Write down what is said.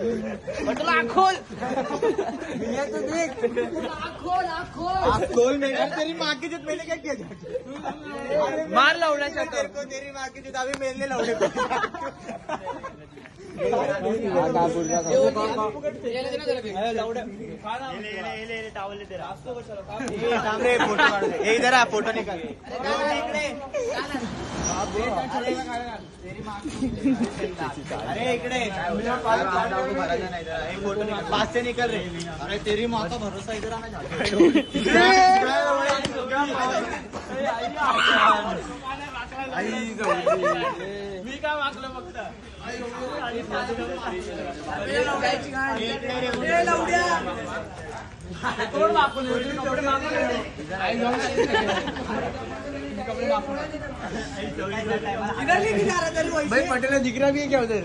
तुला आखोल तेरी माँ की जित मैंने क्या किया मार लावला शकतो तेरी माँ की जित अभी मेरे लवडे इधर आ फोटो निकाल अरे इकडे फोटो निकाल पास से निकल रहे अरे तेरी माँ का भरोसा इधर आना मी काय वागलं फक्त भाई पटेल दिख रहा भी है क्या उधर